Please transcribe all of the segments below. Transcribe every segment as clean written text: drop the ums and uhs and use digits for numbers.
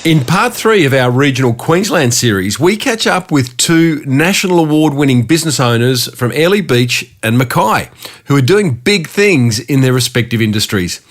In part 3 of our Regional Queensland series, we catch up with two national award-winning business owners from Airlie Beach and Mackay, who are doing big things in their respective industries.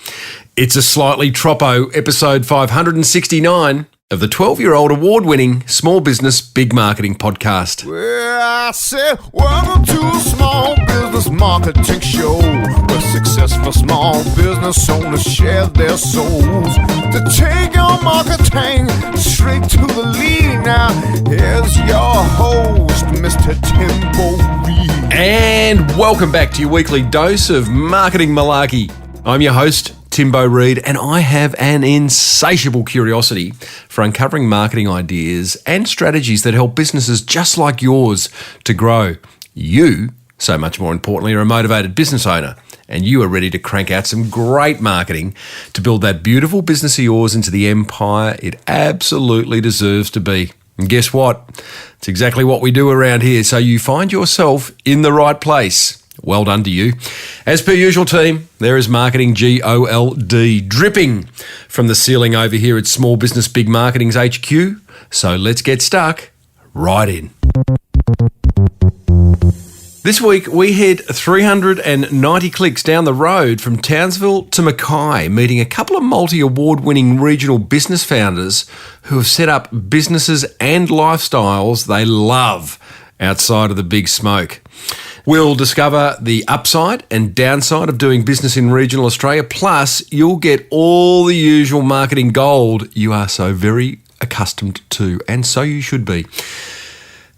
It's a slightly troppo episode 569 of the 12-year-old award-winning Small Business Big Marketing podcast. Well, I said, welcome to a small business marketing show, where successful small business owners share their souls to take your marketing straight to the lead. Now, here's your host, Mr. Timbo Reid. And welcome back to your weekly dose of marketing malarkey. I'm your host, Timbo Reid, and I have an insatiable curiosity for uncovering marketing ideas and strategies that help businesses just like yours to grow. You, so much more importantly, are a motivated business owner, and you are ready to crank out some great marketing to build that beautiful business of yours into the empire it absolutely deserves to be. And guess what? It's exactly what we do around here, so you find yourself in the right place. Well done to you. As per usual, team, there is marketing GOLD dripping from the ceiling over here at Small Business Big Marketing's HQ. So let's get stuck right in. This week, we head 390 clicks down the road from Townsville to Mackay, meeting a couple of multi-award-winning regional business founders who have set up businesses and lifestyles they love outside of the big smoke. We'll discover the upside and downside of doing business in regional Australia, plus you'll get all the usual marketing gold you are so very accustomed to, and so you should be.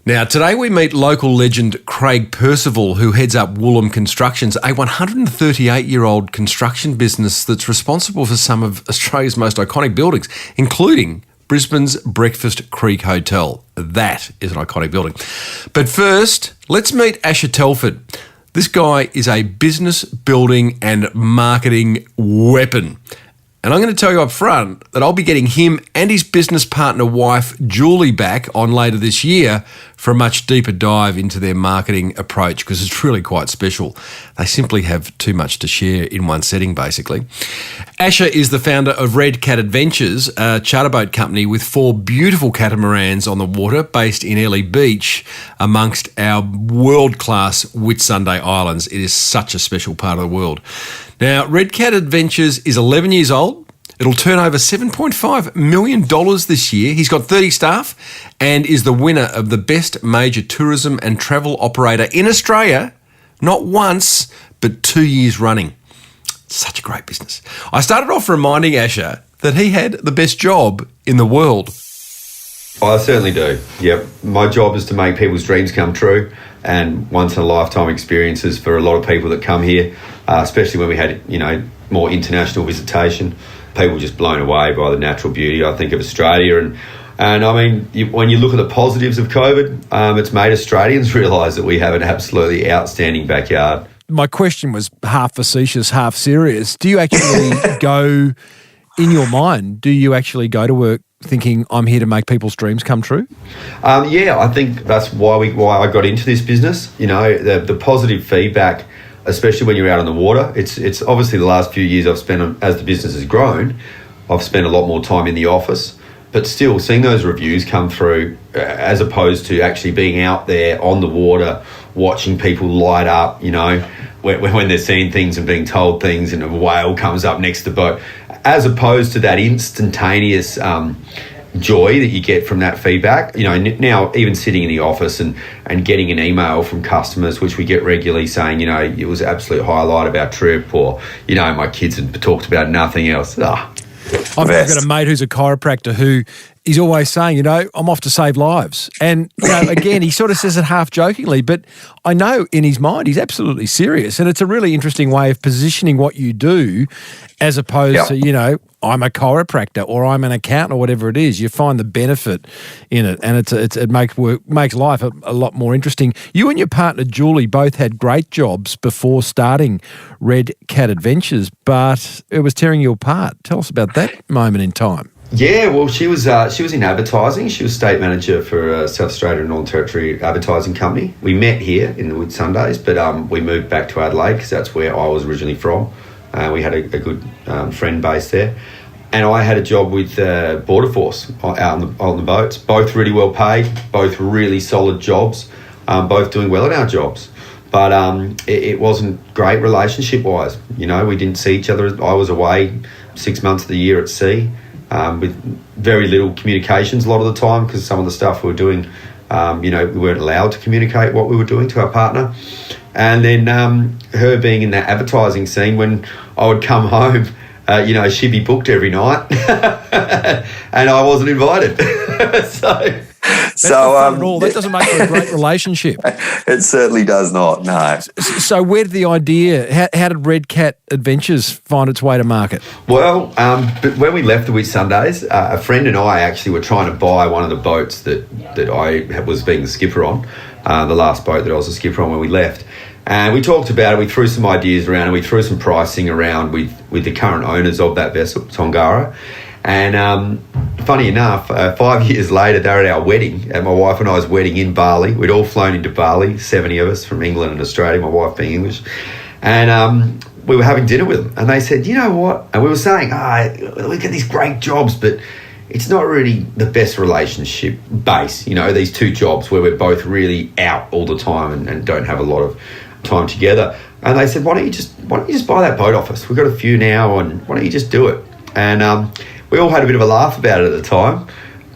Now, today we meet local legend Craig Percival, who heads up Woollam Constructions, a 138-year-old construction business that's responsible for some of Australia's most iconic buildings, including Brisbane's Breakfast Creek Hotel. That is an iconic building. But first, let's meet Asher Telford. This guy is a business building and marketing weapon. And I'm going to tell you up front that I'll be getting him and his business partner wife, Julie, back on later this year for a much deeper dive into their marketing approach, because it's really quite special. They simply have too much to share in one setting, basically. Asher is the founder of Reid Adventures, a charter boat company with 4 beautiful catamarans on the water based in Airlie Beach amongst our world-class Whitsunday Islands. It is such a special part of the world. Now, Reid Adventures is 11 years old. It'll turn over $7.5 million this year. He's got 30 staff and is the winner of the best major tourism and travel operator in Australia, not once, but 2 years running. Such a great business. I started off reminding Asher that he had the best job in the world. I certainly do. Yep. My job is to make people's dreams come true, and once-in-a-lifetime experiences for a lot of people that come here, especially when we had, more international visitation. People were just blown away by the natural beauty, I think, of Australia. And I mean, when you look at the positives of COVID, it's made Australians realise that we have an absolutely outstanding backyard. My question was half facetious, half serious. Do you actually go, in your mind, do you actually go to work thinking I'm here to make people's dreams come true? Yeah, I think that's why I got into this business. The positive feedback, especially when you're out on the water. It's obviously the last few years I've spent, as the business has grown, I've spent a lot more time in the office, but still seeing those reviews come through, as opposed to actually being out there on the water, watching people light up, when they're seeing things and being told things and a whale comes up next to the boat, as opposed to that instantaneous joy that you get from that feedback. Now even sitting in the office and getting an email from customers, which we get regularly, saying, it was an absolute highlight of our trip, or, my kids had talked about nothing else. I've got a mate who's a chiropractor who is always saying, I'm off to save lives. And, again, he sort of says it half jokingly, but I know in his mind he's absolutely serious. And it's a really interesting way of positioning what you do, as opposed to, I'm a chiropractor or I'm an accountant or whatever it is. You find the benefit in it, and it makes life a lot more interesting. You and your partner Julie both had great jobs before starting Reid Adventures, but it was tearing you apart. Tell us about that moment in time. Yeah, well, she was in advertising. She was state manager for South Australia and Northern Territory advertising company. We met here in the Whitsundays, but we moved back to Adelaide because that's where I was originally from. We had a good friend base there. and I had a job with Border Force out on the boats. Both really well paid, both really solid jobs, both doing well in our jobs. But it wasn't great relationship-wise. You know, we didn't see each other. I was away 6 months of the year at sea with very little communications a lot of the time, because some of the stuff we were doing, we weren't allowed to communicate what we were doing to our partner. And then her being in that advertising scene, when I would come home, she'd be booked every night and I wasn't invited. That's not fun at all. That doesn't make for a great relationship. It certainly does not, no. So where did the idea, how did Red Cat Adventures find its way to market? Well, but when we left the Whitsundays, a friend and I actually were trying to buy one of the boats that I was being the skipper on, the last boat that I was the skipper on when we left. And we talked about it, we threw some ideas around, and we threw some pricing around with the current owners of that vessel, Tongara. And funny enough, 5 years later, they were at our wedding, at my wife and I's wedding in Bali. We'd all flown into Bali, 70 of us from England and Australia, my wife being English. And we were having dinner with them, and they said, you know what? And we were saying, we get these great jobs, but it's not really the best relationship base, these two jobs where we're both really out all the time and don't have a lot of time together. And they said, why don't you just buy that boat off us? We've got a few now, and why don't you just do it? And we all had a bit of a laugh about it at the time.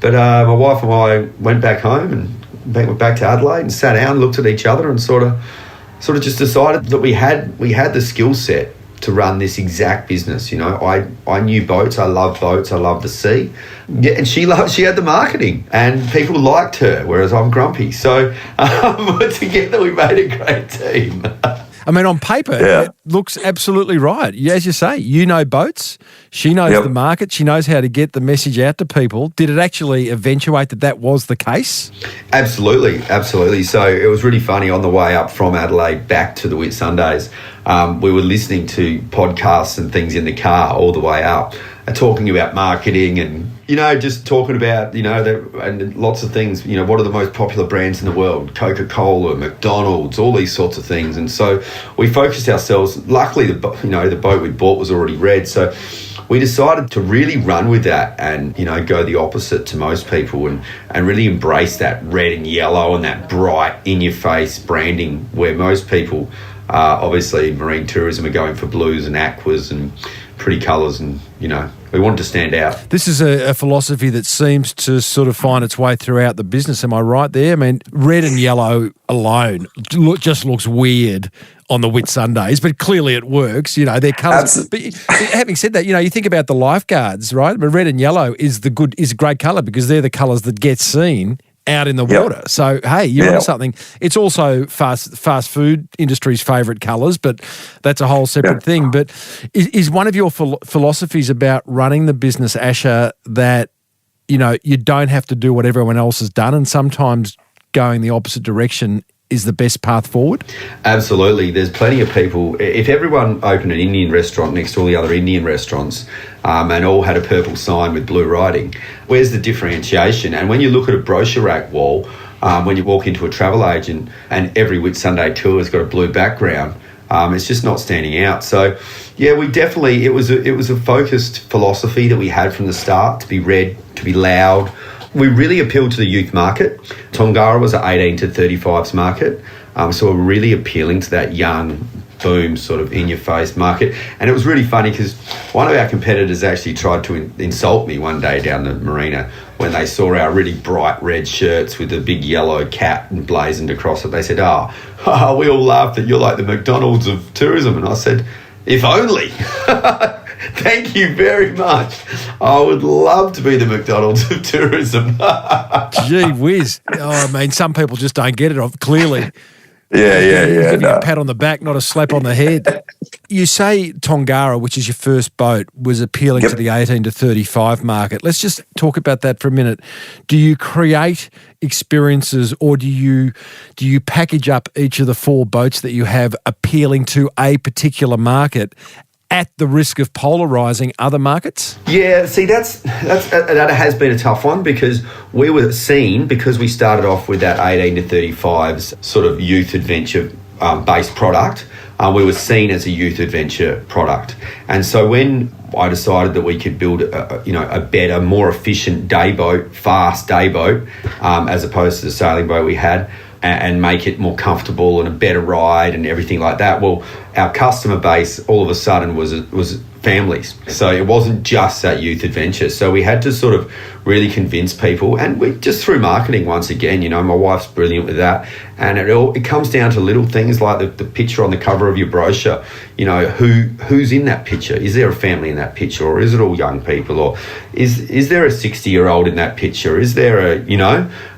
But my wife and I went back home and went back to Adelaide and sat down, looked at each other, and sort of just decided that we had the skill set to run this exact business. I knew boats, I love boats, I love the sea. Yeah, and she had the marketing, and people liked her, whereas I'm grumpy. So together we made a great team. I mean, on paper, It looks absolutely right. As you say, you know boats, she knows the market, she knows how to get the message out to people. Did it actually eventuate that was the case? Absolutely. So it was really funny on the way up from Adelaide back to the Whitsundays. We were listening to podcasts and things in the car all the way up, talking about marketing and, just talking about, and lots of things, what are the most popular brands in the world? Coca-Cola, McDonald's, all these sorts of things. And so we focused ourselves. Luckily, the boat we bought was already red. So we decided to really run with that and, go the opposite to most people and really embrace that red and yellow and that bright, in-your-face branding where most people, obviously, marine tourism are going for blues and aquas and pretty colours and, we wanted to stand out. This is a philosophy that seems to sort of find its way throughout the business. Am I right there? I mean, red and yellow alone just looks weird on the Whitsundays, but clearly it works. Their colours. But having said that, you think about the lifeguards, right? But red and yellow is a great colour because they're the colours that get seen out in the water. So, hey, you're on something. It's also fast food industry's favourite colours, but that's a whole separate thing. But is one of your philosophies about running the business, Asher, that, you don't have to do what everyone else has done, and sometimes going the opposite direction is the best path forward? Absolutely. There's plenty of people. If everyone opened an Indian restaurant next to all the other Indian restaurants and all had a purple sign with blue writing, where's the differentiation? And when you look at a brochure rack wall, when you walk into a travel agent and every Whitsunday tour has got a blue background, it's just not standing out. So, we definitely, it was a focused philosophy that we had from the start, to be red, to be loud. We really appealed to the youth market. Tongara was an 18 to 35s market, so we're really appealing to that young, boom, sort of in-your-face market. And it was really funny because one of our competitors actually tried to insult me one day down the marina when they saw our really bright red shirts with the big yellow cat emblazoned across it. They said, we all laughed that you're like the McDonald's of tourism. And I said, if only. Thank you very much. I would love to be the McDonald's of tourism. Gee whiz. I mean, some people just don't get it, clearly. Yeah. Give you a pat on the back, not a slap on the head. You say Tongara, which is your first boat, was appealing to the 18 to 35 market. Let's just talk about that for a minute. Do you create experiences, or do you package up each of the 4 boats that you have appealing to a particular market at the risk of polarising other markets? Yeah, see, that has been a tough one because we were seen, because we started off with that 18 to 35s sort of youth adventure based product, we were seen as a youth adventure product. And so when I decided that we could build a better, more efficient day boat, fast day boat, as opposed to the sailing boat we had, and make it more comfortable and a better ride and everything like that. Well, our customer base all of a sudden was families. So it wasn't just that youth adventure. So we had to sort of really convince people, and we just through marketing once again. My wife's brilliant with that, and it comes down to little things like the picture on the cover of your brochure. Who's in that picture? Is there a family in that picture, or is it all young people, or is there a 60-year-old in that picture? Is there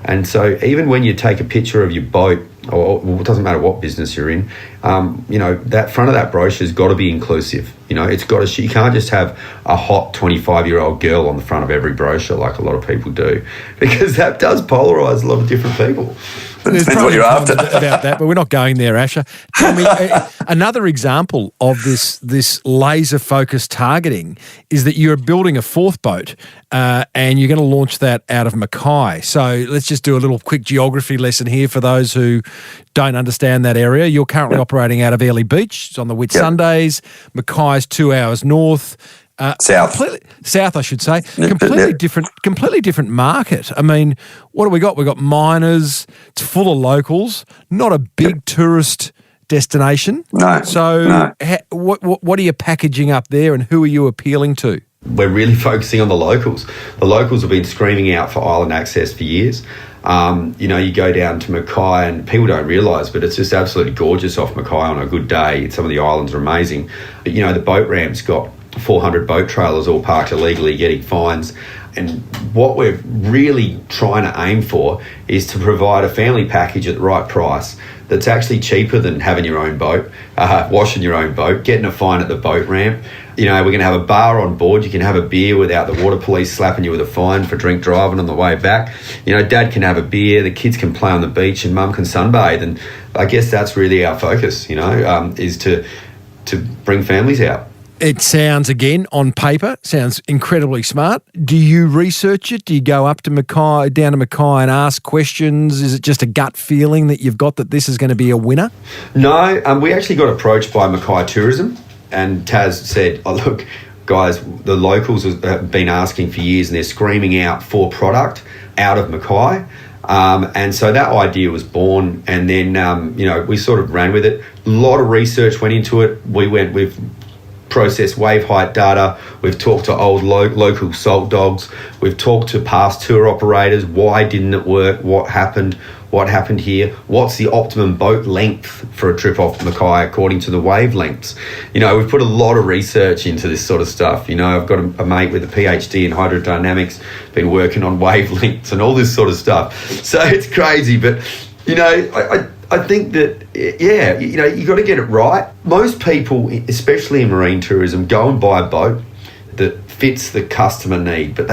And so even when you take a picture of your boat, or it doesn't matter what business you're in, that front of that brochure's got to be inclusive. It's got to. You can't just have a hot 25-year-old girl on the front of every brochure like a lot of people do, because that does polarise a lot of different people. There's Depends what you're after. about that, but we're not going there, Asher. Tell me, another example of this laser-focused targeting is that you're building a fourth boat and you're going to launch that out of Mackay. So let's just do a little quick geography lesson here for those who don't understand that area. You're currently operating out of Airlie Beach. It's on the Whitsundays. Mackay's 2 hours north. South, I should say. Completely different market. I mean, what do we got? We got miners. It's full of locals. Not a big tourist destination. No. So, what are you packaging up there, and who are you appealing to? We're really focusing on the locals. The locals have been screaming out for island access for years. You go down to Mackay, and people don't realise, but it's just absolutely gorgeous off Mackay on a good day. Some of the islands are amazing. But, the boat ramp's got 400 boat trailers all parked illegally, getting fines. And what we're really trying to aim for is to provide a family package at the right price that's actually cheaper than having your own boat, washing your own boat, getting a fine at the boat ramp. We're going to have a bar on board. You can have a beer without the water police slapping you with a fine for drink driving on the way back. Dad can have a beer, the kids can play on the beach, and mum can sunbathe. And I guess that's really our focus, is to bring families out. It sounds, again, on paper, sounds incredibly smart. Do you research it? Do you go up to Mackay, down to Mackay and ask questions? Is it just a gut feeling that you've got that this is going to be a winner? No, we actually got approached by Mackay Tourism, and Taz said, look, guys, the locals have been asking for years and they're screaming out for product out of Mackay. And so that idea was born, and then, we sort of ran with it. A lot of research went into it. We've processed wave height data. We've talked to old local salt dogs. We've talked to past tour operators. Why didn't it work? What happened? What happened here? What's the optimum boat length for a trip off Mackay according to the wavelengths? We've put a lot of research into this sort of stuff. I've got a mate with a PhD in hydrodynamics, been working on wavelengths and all this sort of stuff. So it's crazy, but, I think that, you got to get it right. Most people, especially in marine tourism, go and buy a boat that fits the customer need, but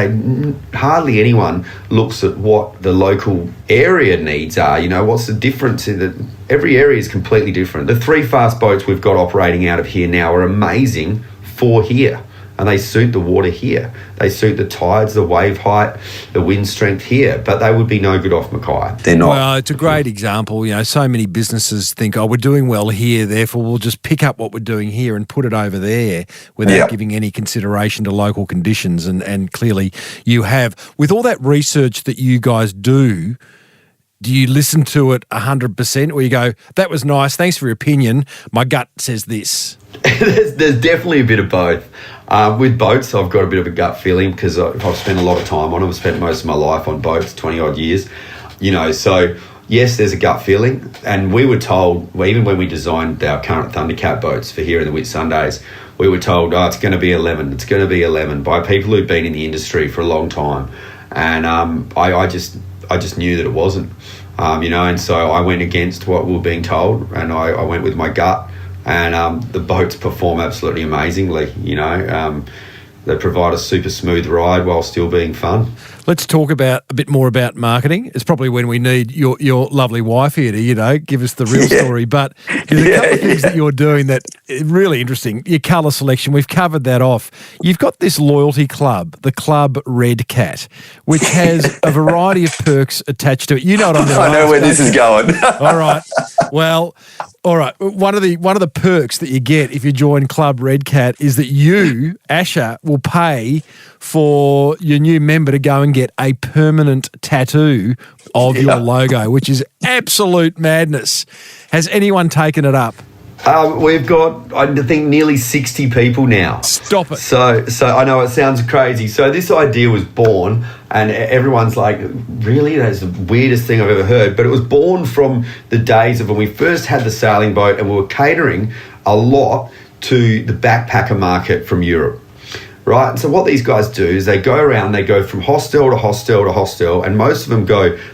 hardly anyone looks at what the local area needs are. What's the difference in that? Every area is completely different. The 3 fast boats we've got operating out of here now are amazing for here. And they suit the water here. They suit the tides, the wave height, the wind strength here. But they would be no good off Mackay. They're not. Well, it's a great example. So many businesses think, we're doing well here, therefore we'll just pick up what we're doing here and put it over there without giving any consideration to local conditions. And clearly you have. With all that research that you guys do you listen to it 100%, or you go, that was nice, thanks for your opinion, my gut says this? There's definitely a bit of both. With boats, I've got a bit of a gut feeling because I've spent a lot of time on them. I've spent most of my life on boats, 20-odd years. So, yes, there's a gut feeling. And we were told, even when we designed our current Thundercat boats for here in the Whitsundays, we were told, it's going to be 11. It's going to be 11 by people who've been in the industry for a long time. And I just knew that it wasn't, and so I went against what we were being told, and I went with my gut, and the boats perform absolutely amazingly. They provide a super smooth ride while still being fun. Let's talk a bit more about marketing. It's probably when we need your lovely wife here to, give us the real story. But there's a couple of things that you're doing that are really interesting. Your colour selection, we've covered that off. You've got this loyalty club, the Club Red Cat, which has a variety of perks attached to it. You know what I'm doing. I know where this is going. All right. Well, all right. One of the perks that you get if you join Club Red Cat is that you, Asher, will pay for your new member to go and get a permanent tattoo of your logo, which is absolute madness. Has anyone taken it up? We've got, I think, nearly 60 people now. Stop it. So I know it sounds crazy. So this idea was born, and everyone's like, really? That's the weirdest thing I've ever heard. But it was born from the days of when we first had the sailing boat and we were catering a lot to the backpacker market from Europe. Right? And so what these guys do is they go around, they go from hostel to hostel to hostel, and most of them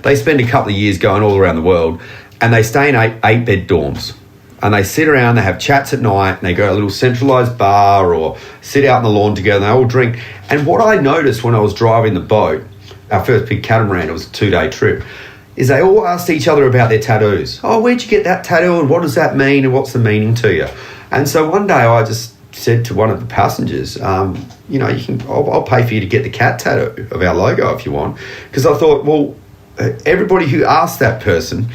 they spend a couple of years going all around the world, and they stay in eight-bed dorms. And they sit around, they have chats at night, and they go to a little centralised bar or sit out on the lawn together, and they all drink. And what I noticed when I was driving the boat, our first big catamaran, it was a 2-day trip, is they all asked each other about their tattoos. Oh, where'd you get that tattoo, and what does that mean, and what's the meaning to you? And so one day I just said to one of the passengers, I'll pay for you to get the cat tattoo of our logo if you want. Because I thought, well, everybody who asked that person's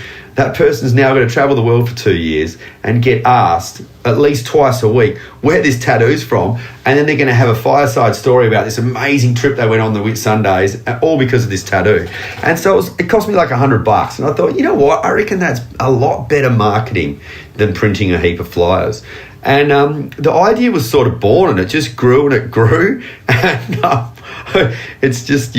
now going to travel the world for 2 years and get asked at least twice a week where this tattoo's from, and then they're going to have a fireside story about this amazing trip they went on the Whitsundays, all because of this tattoo. And so it cost me like $100, and I thought, you know what, I reckon that's a lot better marketing than printing a heap of flyers. And the idea was sort of born, and it just grew and it grew, and it's just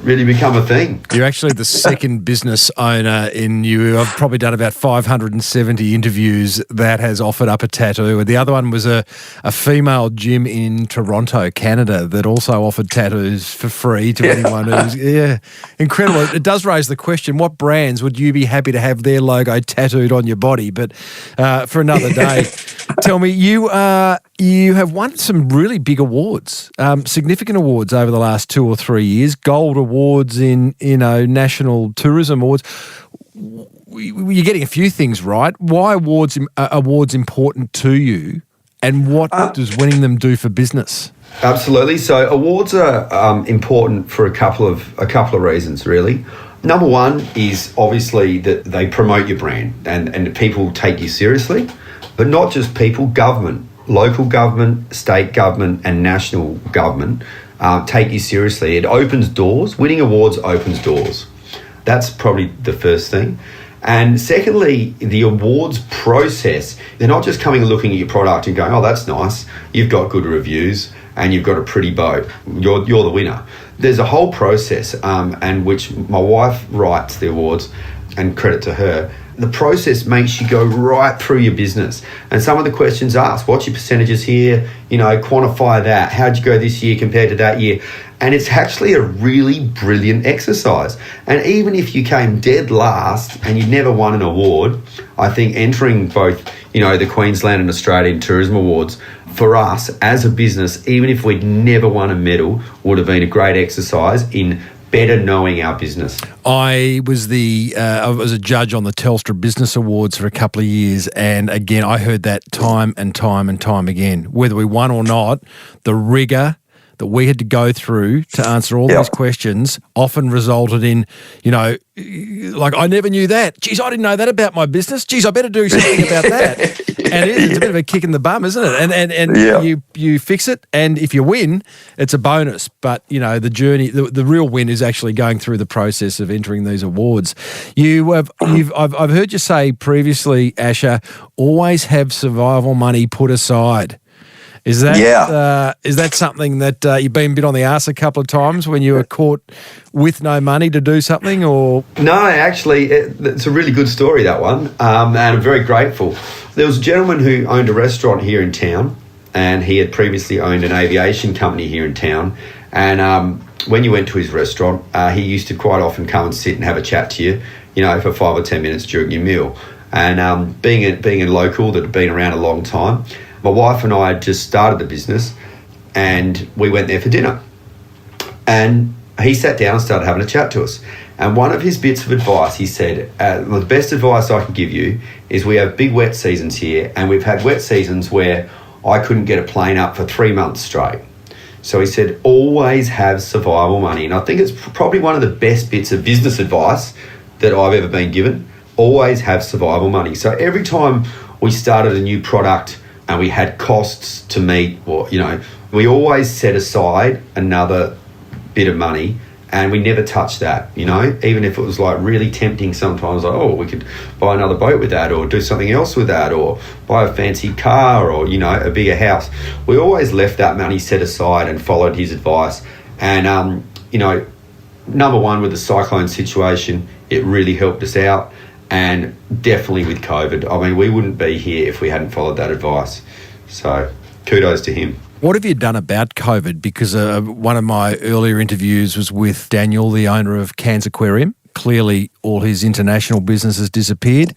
really become a thing. You're actually the second business owner in you. I've probably done about 570 interviews that has offered up a tattoo. The other one was a female gym in Toronto, Canada, that also offered tattoos for free to anyone who's incredible. It does raise the question: what brands would you be happy to have their logo tattooed on your body? But for another day. Tell me, you have won some really big awards, significant awards over the last 2 or 3 years. Gold awards in national tourism awards. You're getting a few things right. Why awards important to you, and what does winning them do for business? Absolutely. So awards are important for a couple of reasons, really. Number one is obviously that they promote your brand and people take you seriously. But not just people, government, local government, state government and national government take you seriously. It opens doors. Winning awards opens doors. That's probably the first thing. And secondly, the awards process, they're not just coming and looking at your product and going, oh, that's nice, you've got good reviews and you've got a pretty boat, you're the winner. There's a whole process and which my wife writes the awards, and credit to her. The process makes you go right through your business. And some of the questions asked, what's your percentages here? Quantify that. How'd you go this year compared to that year? And it's actually a really brilliant exercise. And even if you came dead last and you never won an award, I think entering both, the Queensland and Australian Tourism Awards, for us as a business, even if we'd never won a medal, would have been a great exercise in better knowing our business. I was a judge on the Telstra Business Awards for a couple of years, and again, I heard that time and time and time again. Whether we won or not, the rigour that we had to go through to answer all these questions often resulted in, like, I never knew that. Geez, I didn't know that about my business. Geez, I better do something about that. And it's a bit of a kick in the bum, isn't it? And you fix it, and if you win, it's a bonus. But, the journey, the real win is actually going through the process of entering these awards. I've heard you say previously, Asher, always have survival money put aside. Is that something that you've been a bit on the arse a couple of times when you were caught with no money to do something? Or no, actually, it's a really good story, that one, and I'm very grateful. There was a gentleman who owned a restaurant here in town, and he had previously owned an aviation company here in town. And when you went to his restaurant, he used to quite often come and sit and have a chat to you, for 5 or 10 minutes during your meal. And being a local that had been around a long time, my wife and I had just started the business, and we went there for dinner. And he sat down and started having a chat to us. And one of his bits of advice, he said, well, the best advice I can give you is we have big wet seasons here, and we've had wet seasons where I couldn't get a plane up for 3 months straight. So he said, always have survival money. And I think it's probably one of the best bits of business advice that I've ever been given. Always have survival money. So every time we started a new product and we had costs to meet, or, you know, we always set aside another bit of money, and we never touched that, you know, even if it was like really tempting sometimes, like, oh, we could buy another boat with that, or do something else with that, or buy a fancy car, or, you know, a bigger house. We always left that money set aside and followed his advice. And, you know, number one, with the cyclone situation, it really helped us out. And definitely with COVID. I mean, we wouldn't be here if we hadn't followed that advice. So kudos to him. What have you done about COVID? Because one of my earlier interviews was with Daniel, the owner of Cairns Aquarium. Clearly, all his international business has disappeared.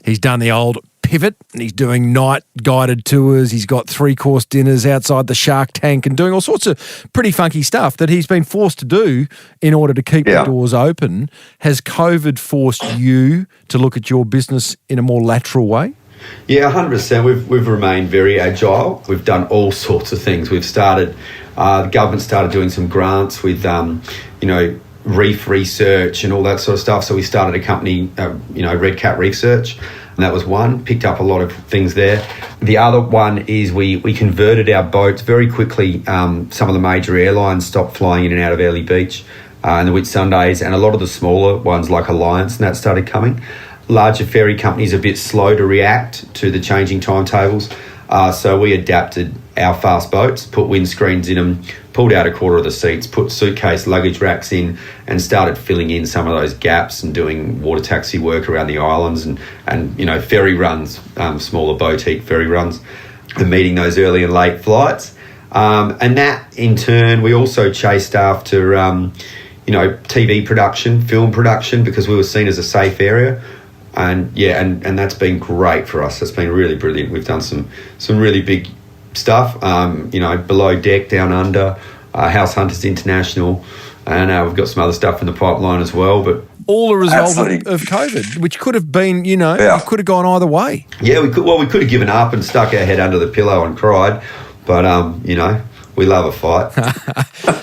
He's done the old pivot and he's doing night guided tours. He's got 3-course dinners outside the Shark Tank and doing all sorts of pretty funky stuff that he's been forced to do in order to keep the doors open. Has COVID forced you to look at your business in a more lateral way? Yeah, 100%. We've remained very agile. We've done all sorts of things. We've started, the government started doing some grants with, you know, reef research and all that sort of stuff. So we started a company, you know, Red Cat Research, and that was one. Picked up a lot of things there. The other one is we converted our boats very quickly. Some of the major airlines stopped flying in and out of Early Beach and the Whitsundays, and a lot of the smaller ones like Alliance and that started coming. Larger ferry companies are a bit slow to react to the changing timetables. So we adapted our fast boats, put windscreens in them, pulled out a quarter of the seats, put suitcase luggage racks in, and started filling in some of those gaps and doing water taxi work around the islands and you know, ferry runs, smaller boutique ferry runs, and meeting those early and late flights. And that, in turn, we also chased after, you know, TV production, film production, because we were seen as a safe area. And yeah, and that's been great for us. It's been really brilliant. We've done some really big stuff, you know, Below Deck, Down Under, House Hunters International, and we've got some other stuff in the pipeline as well. But all a result of COVID, which could have been, you know, it could have gone either way. Yeah, we could have given up and stuck our head under the pillow and cried, but you know, we love a fight.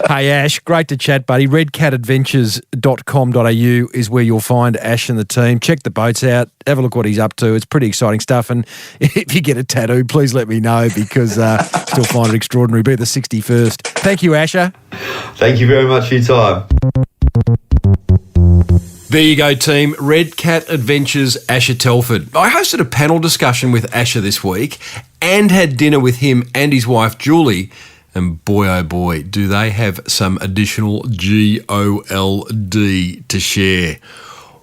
Hey, Ash, great to chat, buddy. redcatadventures.com.au is where you'll find Ash and the team. Check the boats out. Have a look what he's up to. It's pretty exciting stuff. And if you get a tattoo, please let me know, because still find it extraordinary. Be the 61st. Thank you, Asher. Thank you very much for your time. There you go, team. Red Cat Adventures, Asher Telford. I hosted a panel discussion with Asher this week and had dinner with him and his wife, Julie. And boy, oh boy, do they have some additional GOLD to share.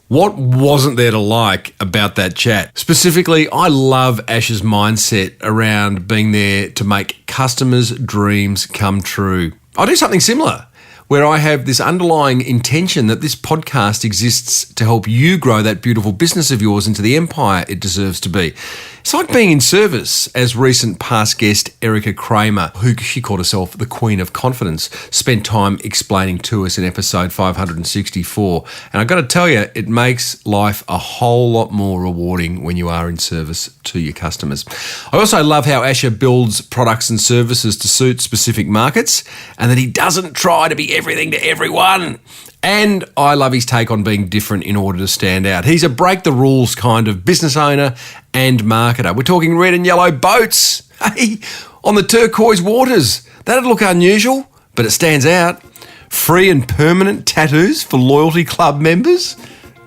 What wasn't there to like about that chat? Specifically, I love Ash's mindset around being there to make customers' dreams come true. I do something similar, where I have this underlying intention that this podcast exists to help you grow that beautiful business of yours into the empire it deserves to be. It's like being in service, as recent past guest Erica Kramer, who she called herself the Queen of Confidence, spent time explaining to us in episode 564. And I've got to tell you, it makes life a whole lot more rewarding when you are in service to your customers. I also love how Asher builds products and services to suit specific markets, and that he doesn't try to be everything to everyone. And I love his take on being different in order to stand out. He's a break the rules kind of business owner and marketer. We're talking red and yellow boats, hey, on the turquoise waters. That'd look unusual, but it stands out. Free and permanent tattoos for loyalty club members.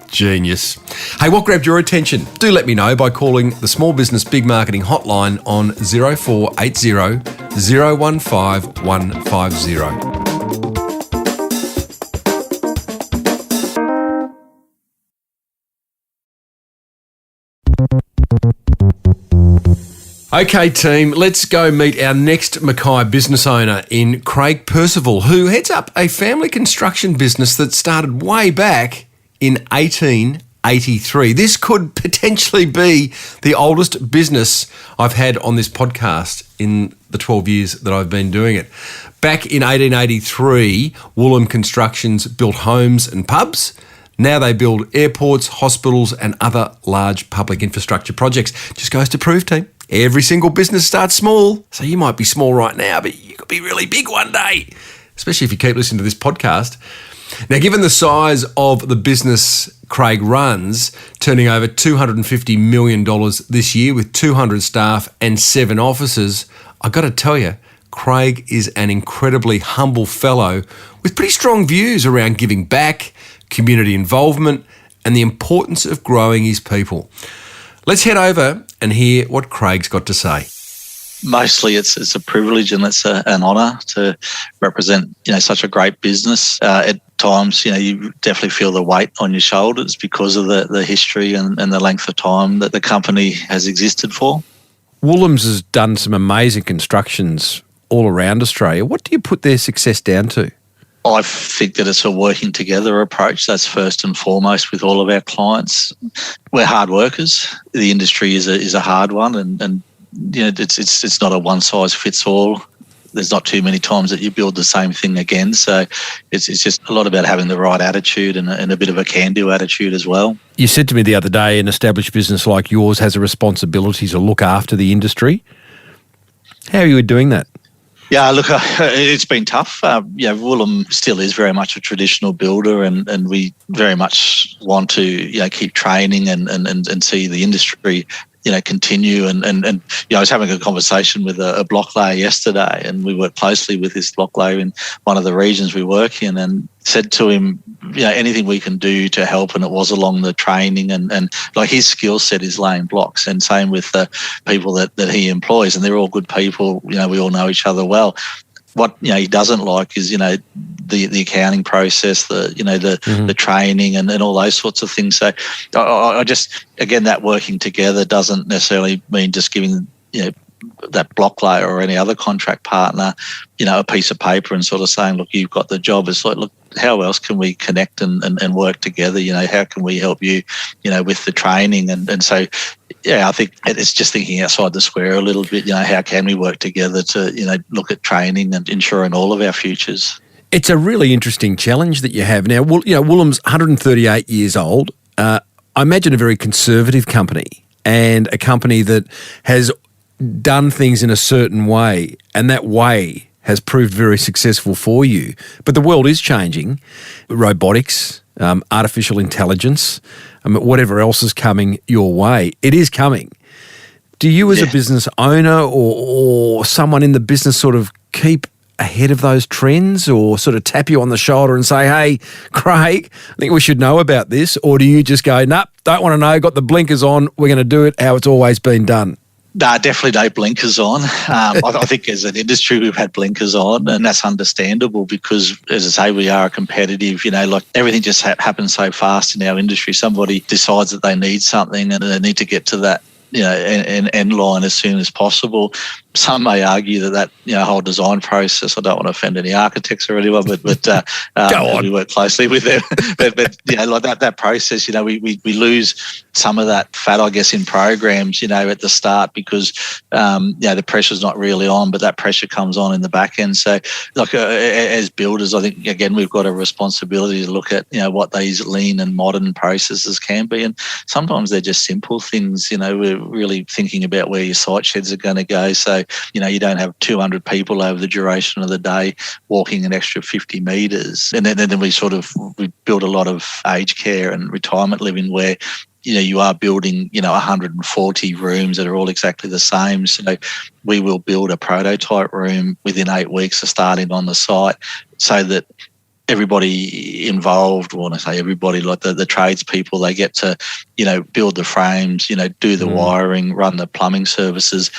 Genius. Hey, what grabbed your attention? Do let me know by calling the Small Business Big Marketing hotline on 0480 015 150. Okay, team, let's go meet our next Mackay business owner in Craig Percival, who heads up a family construction business that started way back in 18 1883. This could potentially be the oldest business I've had on this podcast in the 12 years that I've been doing it. Back in 1883, Woollam Constructions built homes and pubs. Now they build airports, hospitals and other large public infrastructure projects. Just goes to prove, team, every single business starts small. So you might be small right now, but you could be really big one day, especially if you keep listening to this podcast. Now, given the size of the business Craig runs, turning over $250 million this year with 200 staff and 7 offices, I've got to tell you, Craig is an incredibly humble fellow with pretty strong views around giving back, community involvement, and the importance of growing his people. Let's head over and hear what Craig's got to say. Mostly it's a privilege and it's an honour to represent, such a great business. At times, you definitely feel the weight on your shoulders because of the history and the length of time that the company has existed for. Woollam's has done some amazing constructions all around Australia. What do you put their success down to? I think that it's a working together approach. That's first and foremost with all of our clients. We're hard workers. The industry is a hard one, and it's not a one size fits all. There's not too many times that you build the same thing again. So it's just a lot about having the right attitude and a bit of a can-do attitude as well. You said to me the other day, an established business like yours has a responsibility to look after the industry. How are you doing that? Yeah, look, it's been tough. Woollam still is very much a traditional builder, and we very much want to keep training and see the industry continue. And I was having a conversation with a block layer yesterday, and we work closely with this block layer in one of the regions we work in, and said to him, anything we can do to help, and it was along the training and like his skill set is laying blocks, and same with the people that he employs, and they're all good people. We all know each other well. What he doesn't like is the accounting process, the training and all those sorts of things. So I just, again, that working together doesn't necessarily mean just giving that block layer or any other contract partner a piece of paper and sort of saying, look, you've got the job. It's like, look, how else can we connect and work together? How can we help you with the training? And so I think it's just thinking outside the square a little bit. How can we work together to look at training and ensuring all of our futures? It's a really interesting challenge that you have now. Woollam's 138 years old. I imagine a very conservative company, and a company that has done things in a certain way, and that way has proved very successful for you. But the world is changing. Robotics, artificial intelligence, whatever else is coming your way, it is coming. Do you as a business owner or someone in the business sort of keep ahead of those trends, or sort of tap you on the shoulder and say, hey, Craig, I think we should know about this? Or do you just go, nope, don't want to know, got the blinkers on, we're going to do it how it's always been done? No, definitely no blinkers on. I think as an industry we've had blinkers on, and that's understandable because, as I say, we are competitive. Like everything just happens so fast in our industry. Somebody decides that they need something and they need to get to that end line as soon as possible. Some may argue that whole design process, I don't want to offend any architects or anyone, but we work closely with them. but like that process, we lose some of that fat, I guess, in programs, at the start because the pressure's not really on, but that pressure comes on in the back end. So, like as builders, I think again we've got a responsibility to look at what these lean and modern processes can be, and sometimes they're just simple things. We're really thinking about where your site sheds are going to go. So, you don't have 200 people over the duration of the day walking an extra 50 metres. And then we build a lot of aged care and retirement living where, you are building, 140 rooms that are all exactly the same. So we will build a prototype room within 8 weeks of starting on the site so that everybody involved, when I say everybody, like the tradespeople, they get to, build the frames, do the wiring, run the plumbing services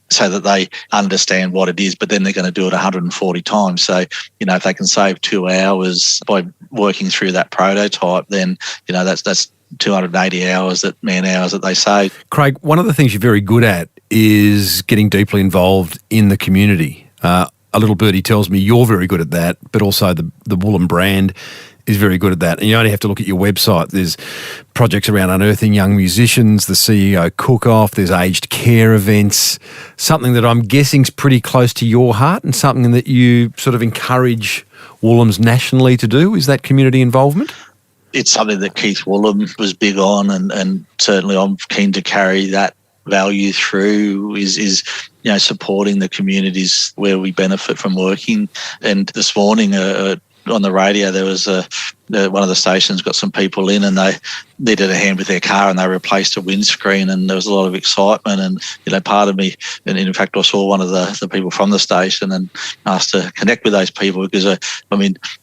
so that they understand what it is, but then they're going to do it 140 times. So, if they can save 2 hours by working through that prototype, then, that's 280 hours, man-hours that they save. Craig, one of the things you're very good at is getting deeply involved in the community. A little birdie tells me you're very good at that, but also the Woollam brand is very good at that. And you only have to look at your website. There's projects around unearthing young musicians, the CEO cook-off, there's aged care events, something that I'm guessing is pretty close to your heart and something that you sort of encourage Woollam's nationally to do. Is that community involvement? It's something that Keith Woollam was big on, and certainly I'm keen to carry that value through is supporting the communities where we benefit from working. And this morning on the radio there was one of the stations got some people in and they needed a hand with their car and they replaced a windscreen, and there was a lot of excitement. And part of me, and in fact I saw one of the people from the station and asked to connect with those people, because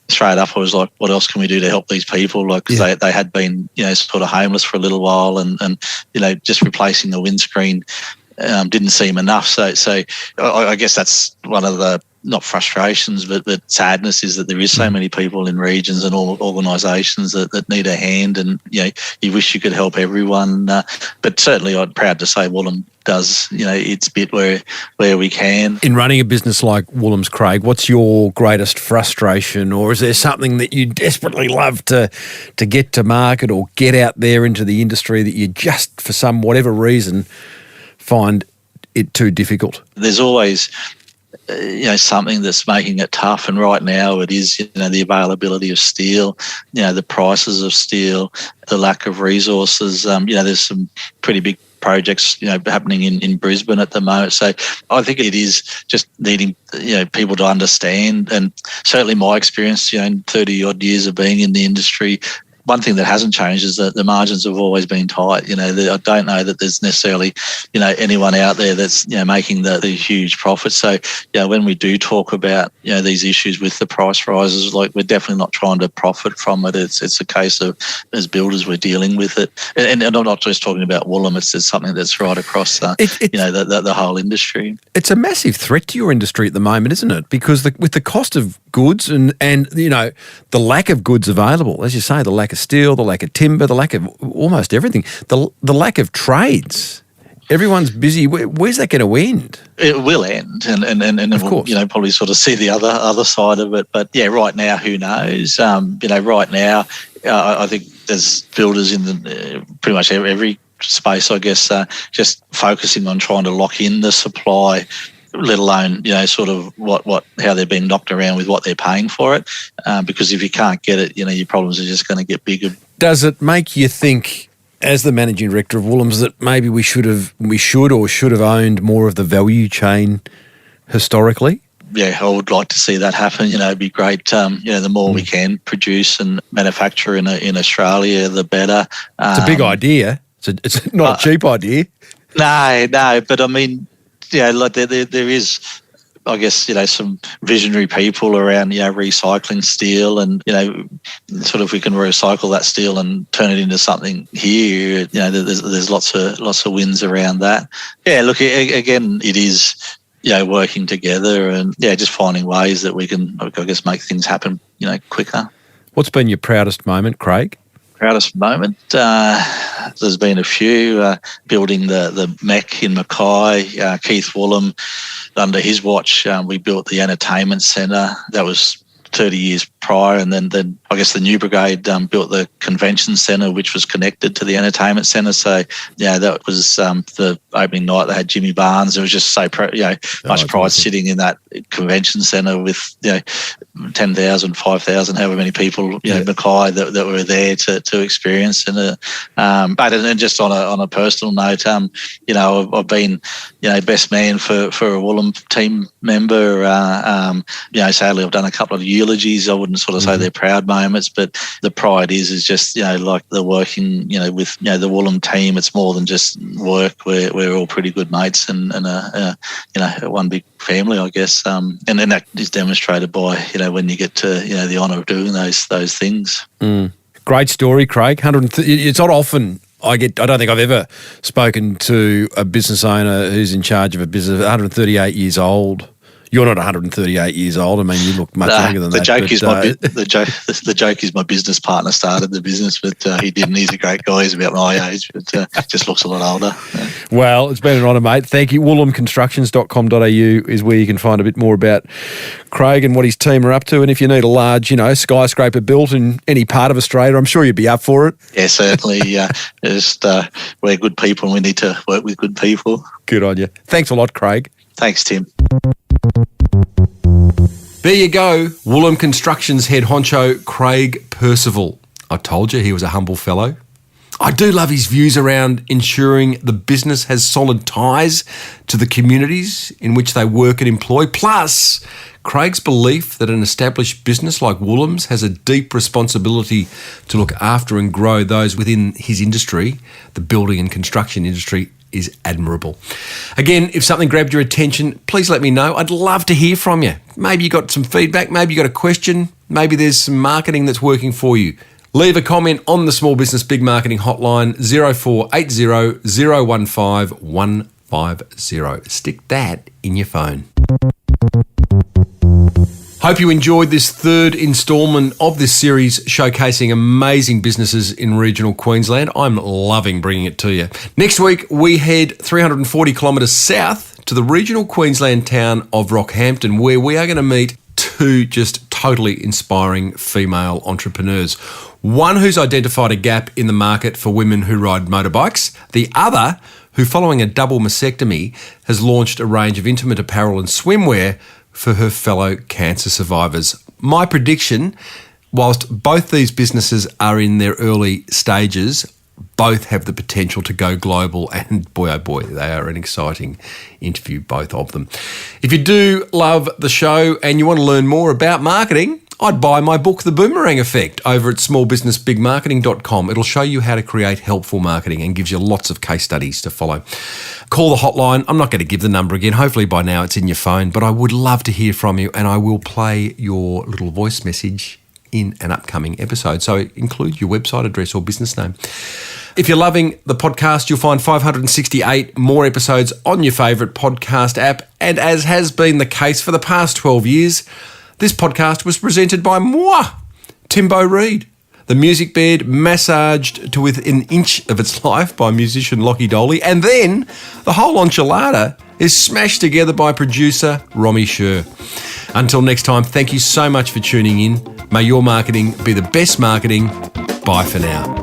straight up I was like, what else can we do to help these people? Because they had been sort of homeless for a little while, and just replacing the windscreen didn't seem enough. So I guess that's one of the, not frustrations, but sadness, is that there is so many people in regions and all organisations that need a hand, and you wish you could help everyone. But certainly I'm proud to say Woollam does its bit where we can. In running a business like Woollam's, Craig, what's your greatest frustration, or is there something that you desperately love to get to market or get out there into the industry that you just, for some whatever reason, find it too difficult? There's always something that's making it tough, and right now it is the availability of steel, the prices of steel, the lack of resources. There's some pretty big projects happening in Brisbane at the moment. So I think it is just needing people to understand, and certainly my experience in 30 odd years of being in the industry, one thing that hasn't changed is that the margins have always been tight. I don't know that there's necessarily, anyone out there that's, making the huge profits. So, when we do talk about, these issues with the price rises, like, we're definitely not trying to profit from it. It's a case of, as builders, we're dealing with it. And I'm not just talking about Woollam, it's something that's right across, the whole industry. It's a massive threat to your industry at the moment, isn't it? Because with the cost of goods and the lack of goods available, as you say, the lack of steel, the lack of timber, the lack of almost everything, the lack of trades. Everyone's busy. Where's that going to end? It will end, and of course, we'll, probably sort of see the other side of it. But yeah, right now, who knows? Right now, I think there's builders in pretty much every space, I guess, just focusing on trying to lock in the supply, let alone, sort of how they're being knocked around with what they're paying for it. Because if you can't get it, your problems are just going to get bigger. Does it make you think, as the managing director of Woollam's, that maybe we should have owned more of the value chain historically? Yeah, I would like to see that happen. It'd be great. The more we can produce and manufacture in Australia, the better. It's a big idea. It's not a cheap idea. No, but I mean, like there is, I guess, some visionary people around, recycling steel, and, sort of, we can recycle that steel and turn it into something here. There's lots of wins around that. Yeah, look, again, it is, working together and, just finding ways that we can, I guess, make things happen, quicker. What's been your proudest moment, Craig? Proudest moment? There's been a few. Building the MEC in Mackay, Keith Woollam, under his watch, we built the entertainment centre. That was 30 years prior, and then I guess the new brigade built the convention centre, which was connected to the entertainment centre. So that was the opening night. They had Jimmy Barnes. There was just so much pride sitting in that convention centre with 10,000, 5,000, however many people Mackay that were there to experience. And but just on a personal note, I've been best man for a Woollam team member. Sadly I've done a couple of eulogies. I wouldn't sort of say they're proud moments, but the pride is just like the working with the Woollam team. It's more than just work. We're all pretty good mates and one big family, I guess. And then that is demonstrated by when you get to the honour of doing those things. Great story, Craig. It's not often I don't think I've ever spoken to a business owner who's in charge of a business 138 years old. You're not 138 years old. I mean, you look much younger than that. The joke is my business partner started the business, but he didn't. He's a great guy. He's about my age, but just looks a lot older. Yeah. Well, it's been an honour, mate. Thank you. WoollamConstructions.com.au is where you can find a bit more about Craig and what his team are up to. And if you need a large, skyscraper built in any part of Australia, I'm sure you'd be up for it. Yeah, certainly. We're good people and we need to work with good people. Good on you. Thanks a lot, Craig. Thanks, Tim. There you go. Woollam Constructions head honcho Craig Percival. I told you he was a humble fellow. I do love his views around ensuring the business has solid ties to the communities in which they work and employ. Plus, Craig's belief that an established business like Woollam's has a deep responsibility to look after and grow those within his industry, the building and construction industry, is admirable. Again, if something grabbed your attention, please let me know. I'd love to hear from you. Maybe you got some feedback, maybe you got a question, maybe there's some marketing that's working for you. Leave a comment on the Small Business Big Marketing hotline 0480 015 150. Stick that in your phone. Hope you enjoyed this third instalment of this series showcasing amazing businesses in regional Queensland. I'm loving bringing it to you. Next week, we head 340 kilometres south to the regional Queensland town of Rockhampton, where we are going to meet two just totally inspiring female entrepreneurs. One who's identified a gap in the market for women who ride motorbikes. The other who, following a double mastectomy, has launched a range of intimate apparel and swimwear for her fellow cancer survivors. My prediction, whilst both these businesses are in their early stages, both have the potential to go global, and boy, oh boy, they are an exciting interview, both of them. If you do love the show and you want to learn more about marketing, I'd buy my book, The Boomerang Effect, over at smallbusinessbigmarketing.com. It'll show you how to create helpful marketing and gives you lots of case studies to follow. Call the hotline. I'm not going to give the number again. Hopefully by now it's in your phone, but I would love to hear from you and I will play your little voice message in an upcoming episode. So include your website address or business name. If you're loving the podcast, you'll find 568 more episodes on your favourite podcast app. And as has been the case for the past 12 years, this podcast was presented by moi, Timbo Reid. The music bed massaged to within an inch of its life by musician Lockie Doley. And then the whole enchilada is smashed together by producer Romy Sher. Until next time, thank you so much for tuning in. May your marketing be the best marketing. Bye for now.